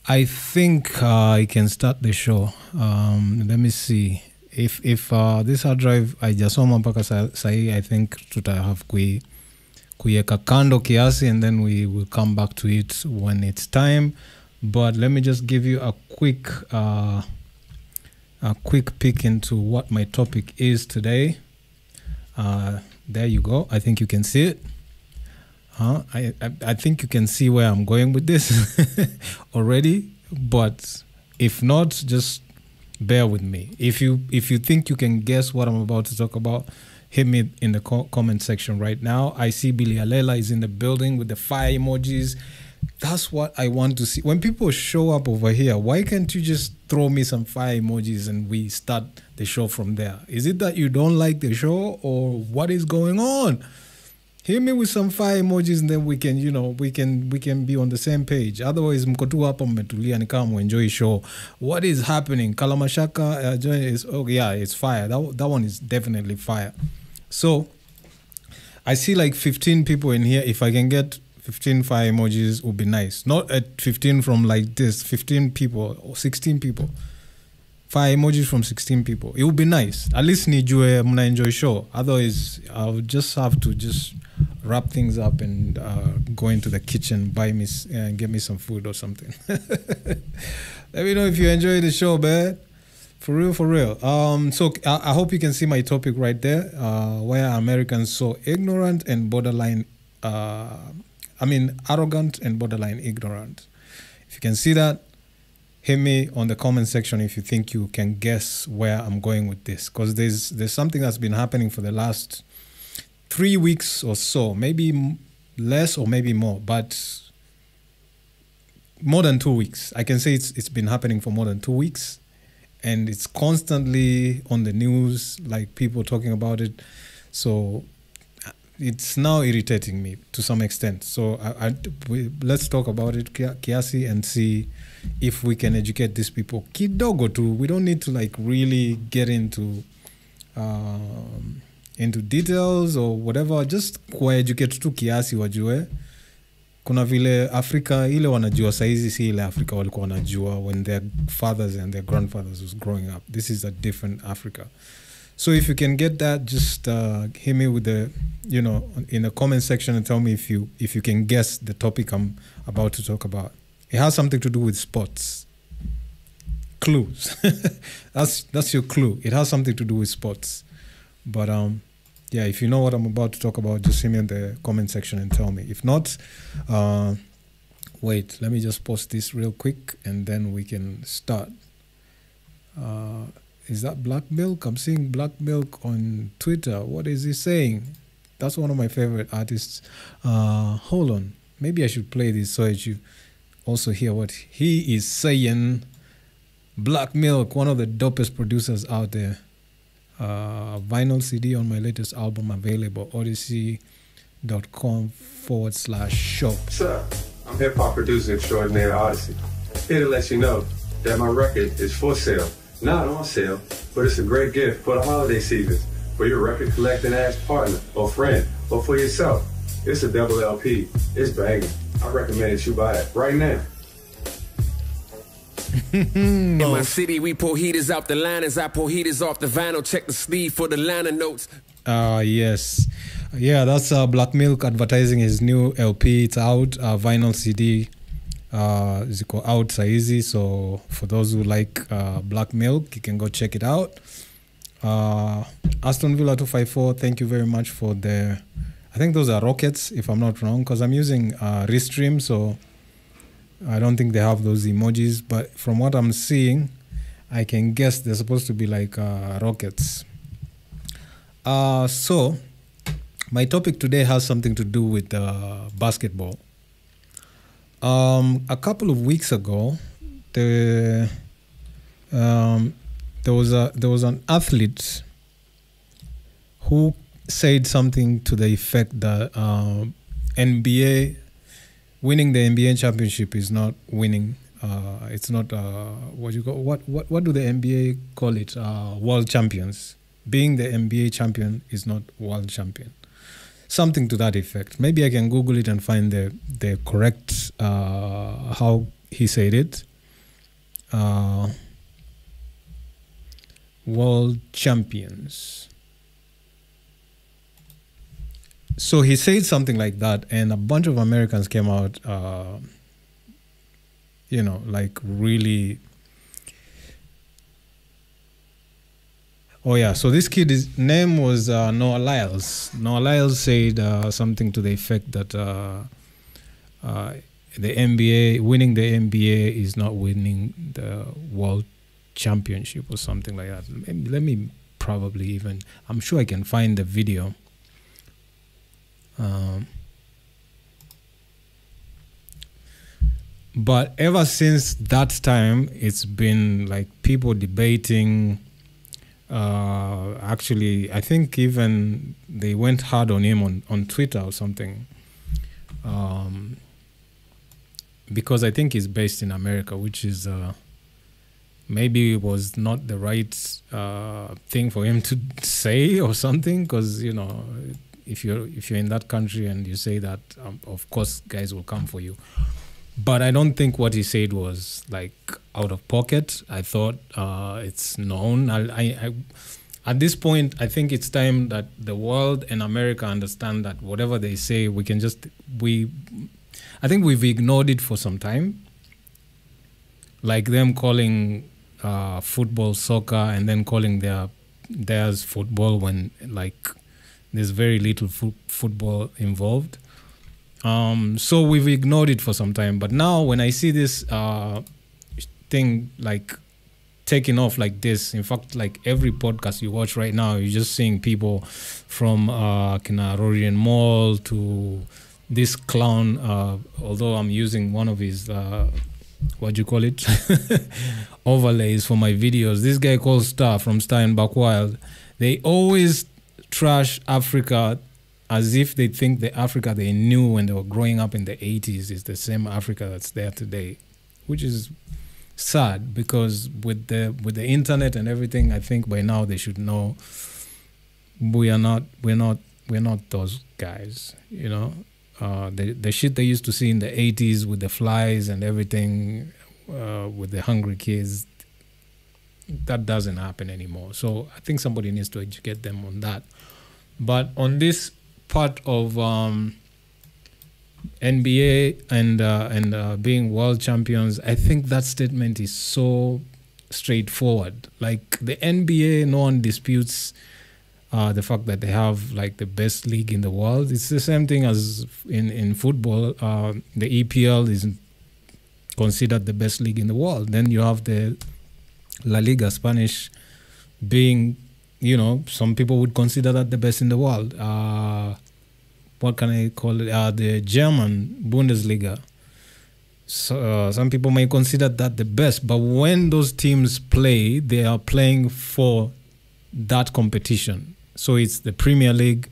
I think I can start the show. Let me see. If this hard drive haijasoma mpaka sahi, I think have kuiweka kando kiasi, and then we will come back to it when it's time. But let me just give you a quick peek into what my topic is today. There you go. I think you can see it. I think you can see where I'm going with this already, but if not, just bear with me. If you think you can guess what I'm about to talk about, hit me in the comment section right now. I see Billy Alela is in the building with the fire emojis. That's what I want to see. When people show up over here, why can't you just throw me some fire emojis and we start the show from there? Is it that you don't like the show, or what is going on? Hit me with some fire emojis, and then we can, we can be on the same page. Otherwise, mko tu hapa mmetulia ni kama enjoy show. What is happening? Kalamashaka is, oh yeah, it's fire. That one is definitely fire. So I see like 15 people in here. If I can get 15 fire emojis, would be nice. Not at 15 from like this, 15 people or 16 people. Fire emojis from 16 people. It would be nice. At least nijue mna enjoy show. Otherwise, I'll just have to wrap things up and go into the kitchen, buy me and get me some food or something. Let me know if you enjoy the show, man. For real, for real. So I hope you can see my topic right there. Why are Americans so ignorant and borderline, arrogant and borderline ignorant? If you can see that, hit me on the comment section if you think you can guess where I'm going with this. Because there's something that's been happening for the last 3 weeks or so. Maybe less or maybe more, but more than 2 weeks. I can say it's been happening for more than 2 weeks. And it's constantly on the news, like people talking about it. So it's now irritating me to some extent. So let's talk about it, kiasi, and see if we can educate these people. Kidogo too. We don't need to like really get into details or whatever. Just kueducate tu kiasi wajue. Kuna vile Afrika ile wanajua saizi si ile Afrika walikuwa wanajua when their fathers and their grandfathers was growing up. This is a different Africa. So if you can get that, just hit me with the, in the comment section and tell me if you can guess the topic I'm about to talk about. It has something to do with sports. Clues. That's your clue. It has something to do with sports. But yeah, if you know what I'm about to talk about, just hit me in the comment section and tell me. If not, wait, let me just post this real quick and then we can start. Is that Black Milk? I'm seeing Black Milk on Twitter. What is he saying? That's one of my favorite artists. Hold on. Maybe I should play this so that you also hear what he is saying. Black Milk, one of the dopest producers out there. Vinyl CD on my latest album available, odyssey.com/shop. Sir, I'm hip-hop producer extraordinaire Odyssey. Here to let you know that my record is for sale. Not on sale, but it's a great gift for the holiday season, for your record collecting ass partner or friend, or for yourself. It's a double LP. It's banging. I recommend that you buy it right now. In my city, we pull heaters out the liners. I pull heaters off the vinyl. Check the sleeve for the liner notes. Yes. Yeah, that's Black Milk advertising his new LP. It's out, vinyl CD. It's out saizi. So for those who like Black Milk, you can go check it out. Aston Villa 254, thank you very much for the... I think those are rockets, if I'm not wrong, because I'm using Restream, so... I don't think they have those emojis, but from what I'm seeing, I can guess they're supposed to be like rockets. So, my topic today has something to do with basketball. A couple of weeks ago, there was an athlete who said something to the effect that winning the NBA championship is not winning. It's not what do the NBA call it? World champions. Being the NBA champion is not world champion. Something to that effect. Maybe I can Google it and find the correct how he said it. world champions. So he said something like that, and a bunch of Americans came out, like really. Oh yeah, so this kid's name was Noah Lyles. Noah Lyles said something to the effect that the NBA, winning the NBA is not winning the world championship or something like that. Let me probably even, I'm sure I can find the video. But ever since that time, it's been like people debating. Actually, I think even they went hard on him on Twitter or something. Because I think he's based in America, which is maybe it was not the right thing for him to say or something. Because if you're in that country and you say that, of course, guys will come for you. But I don't think what he said was like out of pocket. I thought it's known. I at this point, I think it's time that the world and America understand that whatever they say, we can just I think we've ignored it for some time. Like them calling football soccer and then calling theirs football when like there's very little football involved. So we've ignored it for some time, but now when I see this thing like taking off like this, in fact, like every podcast you watch right now, you're just seeing people from Rorian Mall to this clown. Although I'm using one of his overlays for my videos. This guy called Star from Star and Buck Wild. They always trash Africa as if they think the Africa they knew when they were growing up in the 80s is the same Africa that's there today, which is sad because with the internet and everything, I think by now they should know we're not those guys, the shit they used to see in the 80s with the flies and everything, with the hungry kids, that doesn't happen anymore. So I think somebody needs to educate them on that. But on this part of NBA and being world champions, I think that statement is so straightforward. Like the NBA, no one disputes the fact that they have like the best league in the world. It's the same thing as in football. The EPL is considered the best league in the world. Then you have the La Liga, Spanish, being, some people would consider that the best in the world. What can I call it? The German Bundesliga. So, some people may consider that the best, but when those teams play, they are playing for that competition. So it's the Premier League,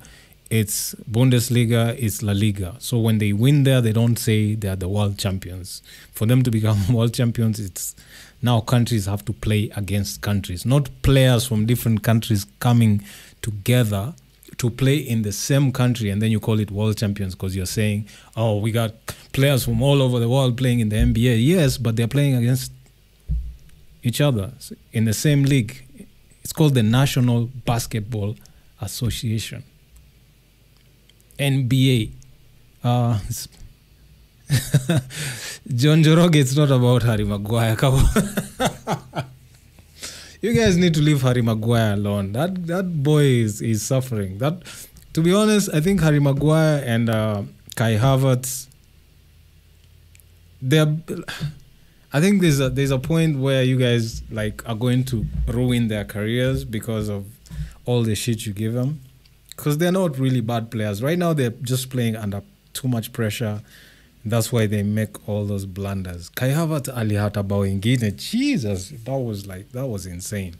it's Bundesliga, it's La Liga. So when they win there, they don't say they are the world champions. For them to become world champions, it's now countries have to play against countries, not players from different countries coming together to play in the same country, and then you call it world champions because you're saying, oh, we got players from all over the world playing in the NBA. Yes, but they're playing against each other in the same league. It's called the National Basketball Association, NBA. John Joroge, it's not about Harry Maguire. You guys need to leave Harry Maguire alone. That boy is suffering. That, to be honest, I think Harry Maguire and Kai Havertz, I think there's a point where you guys like are going to ruin their careers because of all the shit you give them. Because they're not really bad players. Right now they're just playing under too much pressure. That's why they make all those blunders. Kai Havertz alihata bao ingine. Jesus, that was insane.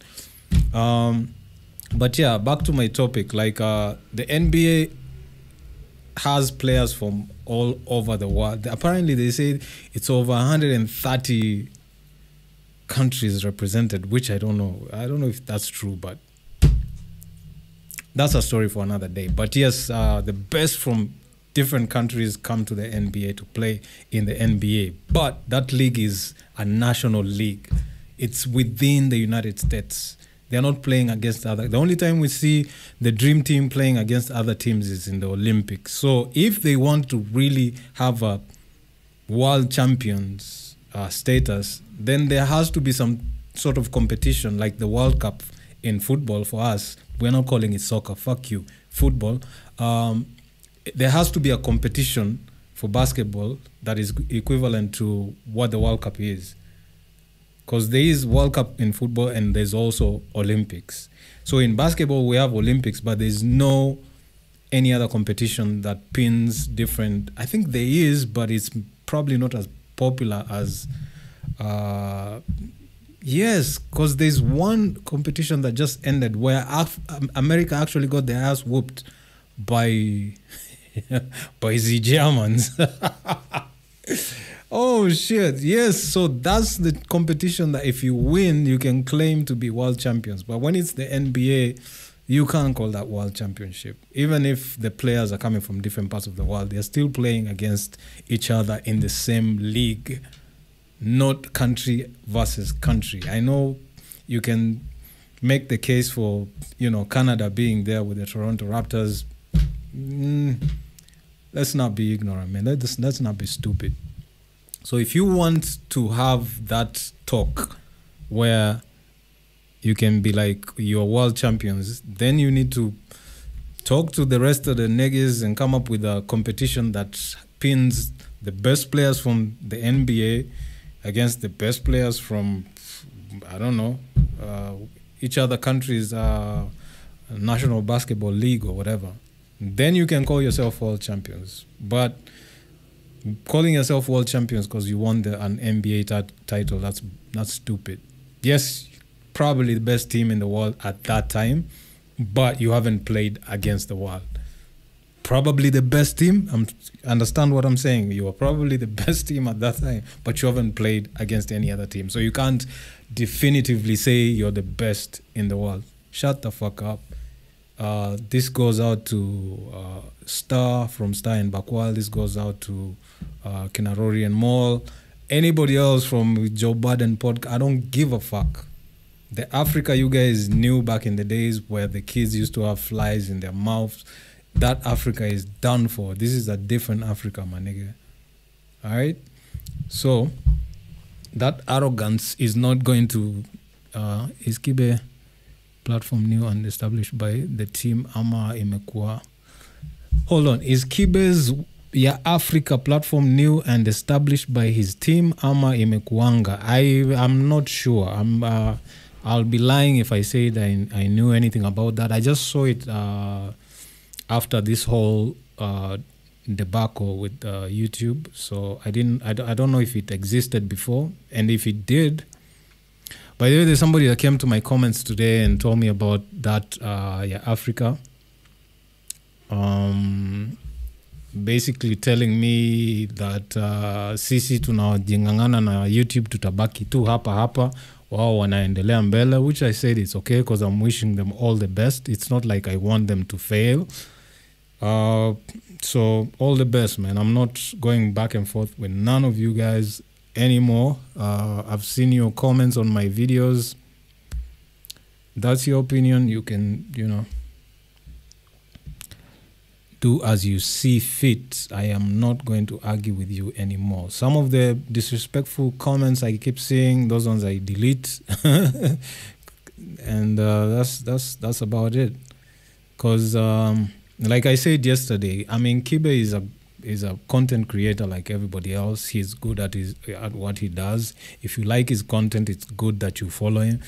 But yeah, back to my topic. Like the NBA has players from all over the world. Apparently, they say it's over 130 countries represented, which I don't know. I don't know if that's true, but that's a story for another day. But yes, the best from different countries come to the NBA to play in the NBA. But that league is a national league. it's within the United States. They're not playing against other. The only time we see the dream team playing against other teams is in the Olympics. So if they want to really have a world champions status, then there has to be some sort of competition like the World Cup in football for us. We're not calling it soccer. Fuck you. Football. There has to be a competition for basketball that is equivalent to what the World Cup is. Because there is World Cup in football and there's also Olympics. So in basketball, we have Olympics, but there's no any other competition that pins different. I think there is, but it's probably not as popular as... yes, because there's one competition that just ended where America actually got their ass whooped by the Germans. Oh shit, yes. So that's the competition that if you win, you can claim to be world champions. But when it's the NBA, you can't call that world championship. Even if the players are coming from different parts of the world, they're still playing against each other in the same league, not country versus country. I know you can make the case for, Canada being there with the Toronto Raptors. Let's not be ignorant, man. Let's not be stupid. So if you want to have that talk where you can be like, you're world champions, then you need to talk to the rest of the niggas and come up with a competition that pins the best players from the NBA against the best players from, I don't know, each other country's national basketball league or whatever. Then you can call yourself world champions. But calling yourself world champions because you won an NBA title, that's stupid. Yes, probably the best team in the world at that time, but you haven't played against the world. Probably the best team, understand what I'm saying? You are probably the best team at that time, but you haven't played against any other team. So you can't definitively say you're the best in the world. Shut the fuck up. This goes out to Star from Star and Bakwal. This goes out to Kinarori and Mall. Anybody else from Joe Budden podcast, I don't give a fuck. The Africa you guys knew back in the days where the kids used to have flies in their mouths, that Africa is done for. This is a different Africa, my nigga. All right? So, that arrogance is not going to... is Kibe platform new and established by the team ama imekuwa? Hold on. Is Kibe's Africa platform new and established by his team ama imekuanga? I'm not sure. I'll be lying if I say that I knew anything about that. I just saw it after this whole debacle with YouTube. So I don't know if it existed before, and if it did. By the way, there's somebody that came to my comments today and told me about that Africa. Basically telling me that sisi tunajingangana na YouTube tutabaki tu hapa wao wanaendelea mbele, which I said it's okay because I'm wishing them all the best. It's not like I want them to fail. So all the best, man. I'm not going back and forth with none of you guys anymore. I've seen your comments on my videos. That's your opinion. You can, do as you see fit. I am not going to argue with you anymore. Some of the disrespectful comments I keep seeing, those ones I delete. And that's about it. Because like I said yesterday, I mean, Kibe is a content creator like everybody else. He's good at what he does. If you like his content, it's good that you follow him.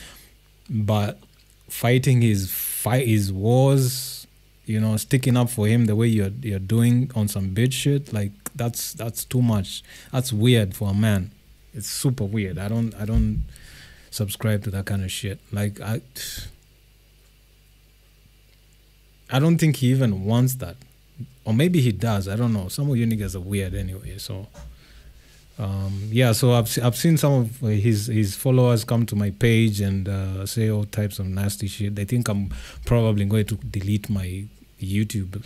But fighting his wars, sticking up for him the way you're doing on some bitch shit, like that's too much. That's weird for a man. It's super weird. I don't subscribe to that kind of shit. Like I don't think he even wants that. Or maybe he does. I don't know. Some of you niggas are weird anyway. So, so I've seen some of his followers come to my page and say all types of nasty shit. They think I'm probably going to delete my YouTube.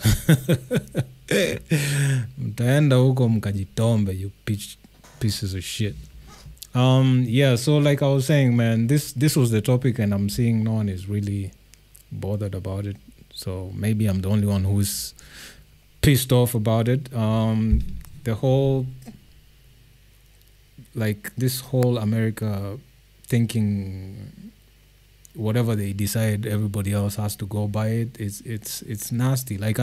Mtaenda huko mkajitombe, you pieces of shit. Yeah, so like I was saying, man, this was the topic, and I'm seeing no one is really bothered about it. So maybe I'm the only one who's pissed off about it. The whole, like this whole America thinking whatever they decide, everybody else has to go by it. It's nasty. Like,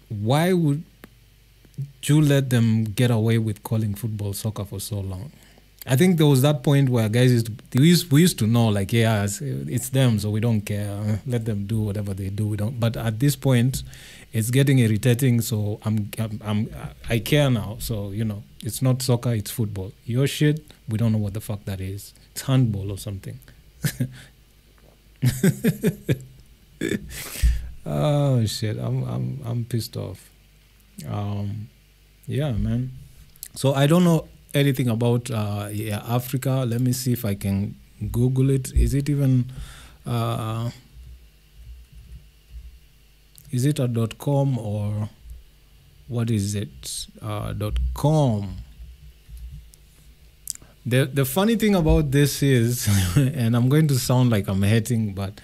why would you let them get away with calling football soccer for so long? I think there was that point where guys we used to know, like, yeah, it's them, so we don't care. Let them do whatever they do. We don't. But at this point, it's getting irritating. So I care now. So it's not soccer, it's football. Your shit, we don't know what the fuck that is. It's handball or something. Oh shit, I'm pissed off. Yeah, man. So I don't know anything about Africa. Let me see if I can Google it. Is it even is it a .com or what is it? .com. The funny thing about this is, and I'm going to sound like I'm hating, but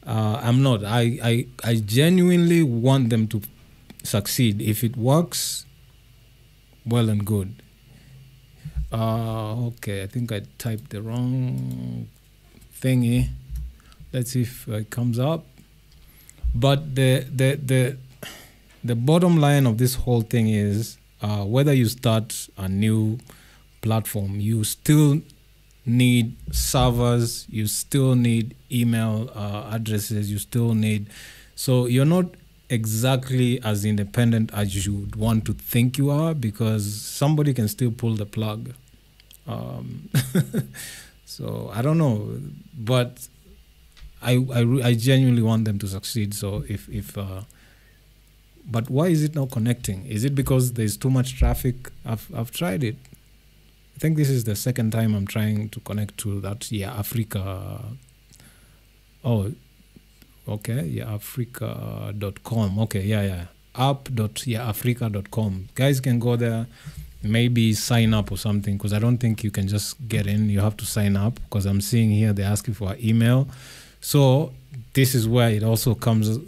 I'm not. I genuinely want them to succeed. If it works, well and good. Okay, I think I typed the wrong thingy. Let's see if it comes up. But the bottom line of this whole thing is, whether you start a new platform, you still need servers, you still need email addresses, you still need, so you're not exactly as independent as you would want to think you are, because somebody can still pull the plug. So I don't know, but I genuinely want them to succeed. So if but why is it not connecting? Is it because there's too much traffic? I've tried it. I think this is the second time I'm trying to connect to that. Yeah, Africa. Oh, okay. Yeah, Africa.com. Okay, yeah. app.yeahafrica.com. Guys can go there, maybe sign up or something, because I don't think you can just get in. You have to sign up, because I'm seeing here they're asking for an email. So this is where it also comes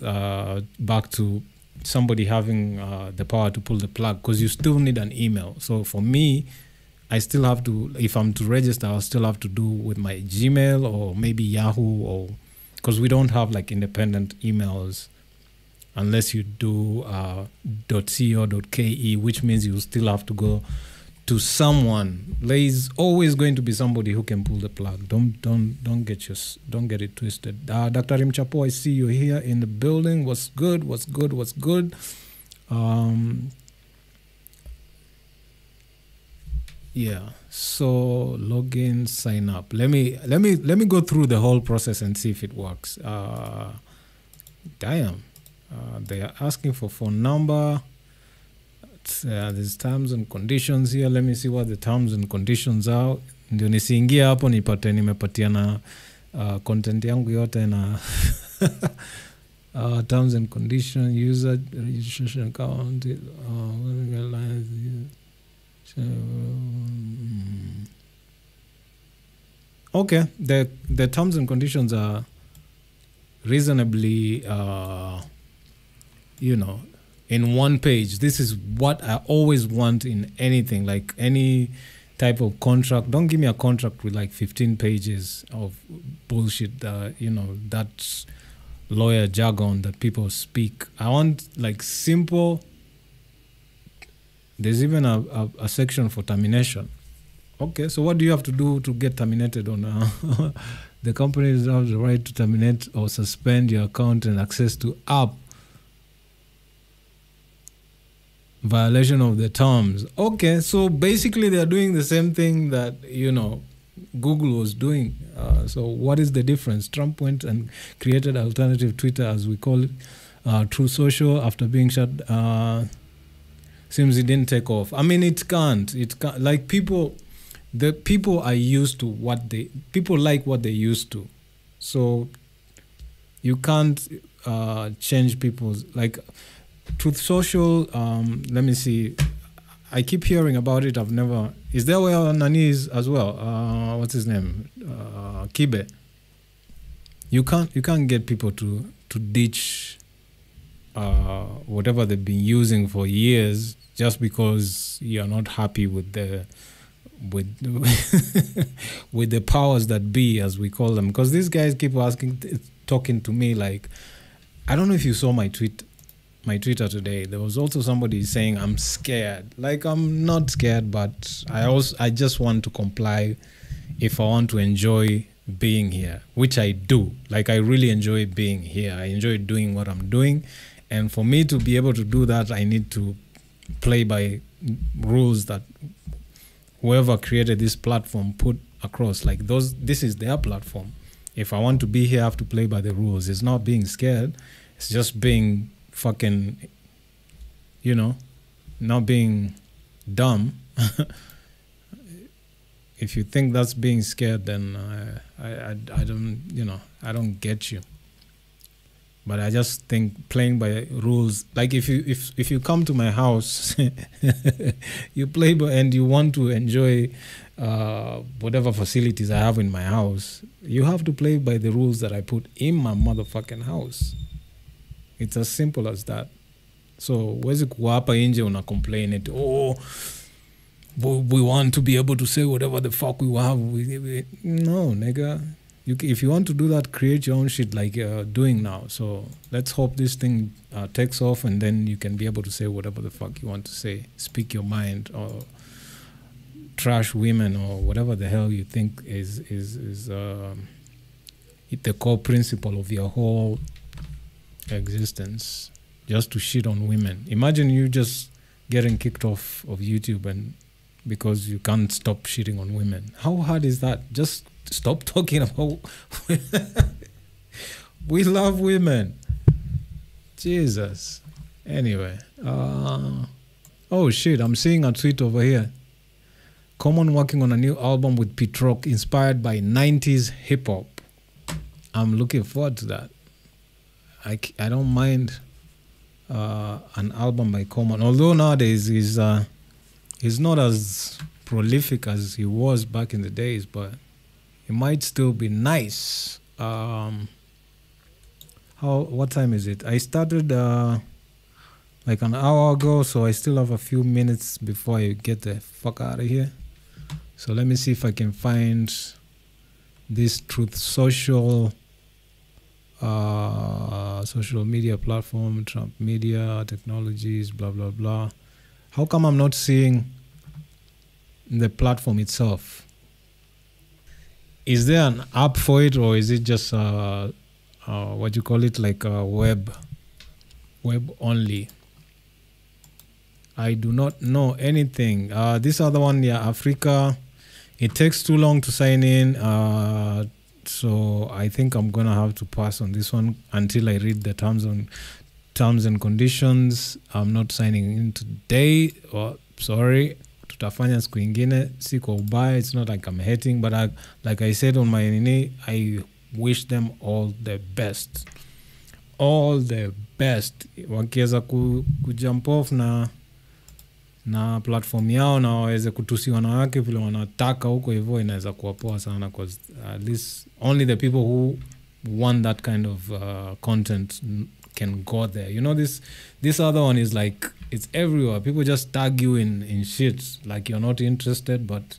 back to somebody having the power to pull the plug, because you still need an email. So for me, I still have to, if I'm to register, I'll still have to do with my Gmail or maybe Yahoo, or because we don't have like independent emails unless you do .co.ke, which means you still have to go to someone. There is always going to be somebody who can pull the plug. Don't get it twisted. Dr. Rimchapo, I see you here in the building. What's good? Yeah. So login, sign up. Let me go through the whole process and see if it works. Damn. They are asking for phone number. There's terms and conditions here. Let me see what the terms and conditions are. Ndio nisiingia hapo nipate nimepatiana content yangu yote na terms and conditions, user registration account, okay, the terms and conditions are reasonably in one page. This is what I always want in anything, like any type of contract. Don't give me a contract with like 15 pages of bullshit, that's lawyer jargon that people speak. I want like simple. There's even a section for termination. Okay, so what do you have to do to get terminated on the company does have the right to terminate or suspend your account and access to app. Violation of the terms. Okay, so basically they're doing the same thing that, Google was doing. So what is the difference? Trump went and created alternative Twitter, as we call it, True Social, after being shut. Seems it didn't take off. I mean, it can't. Like people are used to people like what they used to. So you can't change people's, like, Truth Social, let me see. I keep hearing about it. I've never. Is there where Nani is as well? What's his name? Kibe. You can't get people to ditch whatever they've been using for years just because you're not happy with the with the powers that be, as we call them. Because these guys keep talking to me like, I don't know if you saw my Twitter today. There was also somebody saying I'm scared. Like, I'm not scared, but I just want to comply if I want to enjoy being here, which I do. Like, I really enjoy being here. I enjoy doing what I'm doing. And for me to be able to do that, I need to play by rules that whoever created this platform put across. Like, this is their platform. If I want to be here, I have to play by the rules. It's not being scared. It's just being fucking, not being dumb. If you think that's being scared, then I don't get you. But I just think playing by rules, like if you come to my house, you play by, and you want to enjoy whatever facilities I have in my house, you have to play by the rules that I put in my motherfucking house. It's as simple as that. So wezi kuwa hapa nje una complain it, we want to be able to say whatever the fuck we have. No, nigga. If you want to do that, create your own shit like you're doing now. So let's hope this thing takes off, and then you can be able to say whatever the fuck you want to say. Speak your mind, or trash women, or whatever the hell you think is the core principle of your whole existence. Just to shit on women. Imagine you just getting kicked off of YouTube and because you can't stop shitting on women. How hard is that? Just stop talking about we love women. Jesus. Anyway. Oh shit, I'm seeing a tweet over here. Common working on a new album with Pete Rock inspired by 90s hip-hop. I'm looking forward to that. I don't mind an album by Common. Although nowadays he's not as prolific as he was back in the days, but it might still be nice. What time is it? I started like an hour ago, so I still have a few minutes before I get the fuck out of here. So let me see if I can find this Truth Social social media platform, Trump Media Technologies, blah blah blah. How come I'm not seeing the platform itself? Is there an app for it, or is it just what you call it, like a web only? I do not know anything. This other one, yeah, Africa, it takes too long to sign in, so I think I'm gonna have to pass on this one until I read the terms and conditions. I'm not signing in today. Sorry, tutafanya siku ingine. Siko ubaya. It's not like I'm hating, but like I said on my nini, I wish them all the best. All the best. Wakiweza kujump off na platform yao na waweze kutusi wanawake vile wanataka huko hivyo, inaweza kuwa poa sana, because at least only the people who want that kind of content can go there. You know, this other one is like, it's everywhere. People just tag you in shit like you're not interested, but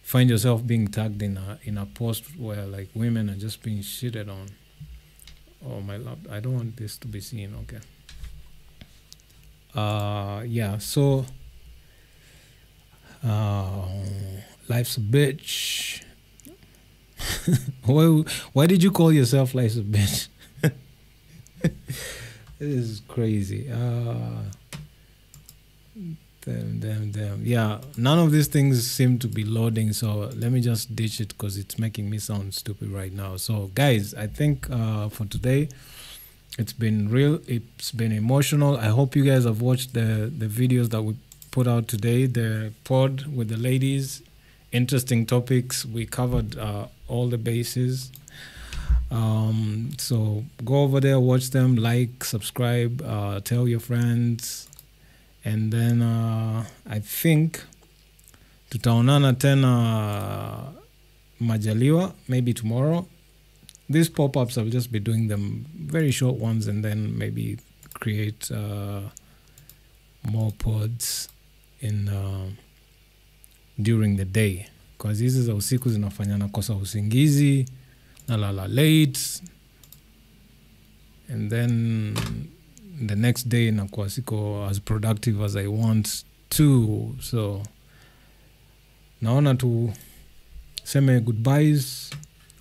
find yourself being tagged in a post where like women are just being shitted on. Oh my lord, I don't want this to be seen. Okay. Yeah, so life's a bitch. Why did you call yourself life's a bitch? This is crazy. Damn. Yeah, none of these things seem to be loading, so let me just ditch it because it's making me sound stupid right now. So guys, I think for today it's been real, it's been emotional. I hope you guys have watched the videos that we put out today, the pod with the ladies. Interesting topics. We covered all the bases. So go over there, watch them, like, subscribe, tell your friends, And then I think tutaonana tena majaliwa, maybe tomorrow. These pop-ups, I'll just be doing them very short ones and then maybe create more pods in during the day. Because hizi za usiku zinafanya nakosa usingizi, nalala late, and then the next day nakuwa siko as productive as I want to. So naona tu seme goodbyes.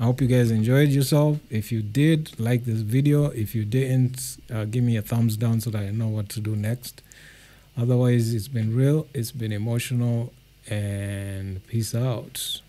I hope you guys enjoyed yourself. If you did, like this video. If you didn't, give me a thumbs down so that I know what to do next. Otherwise, it's been real, it's been emotional, and peace out.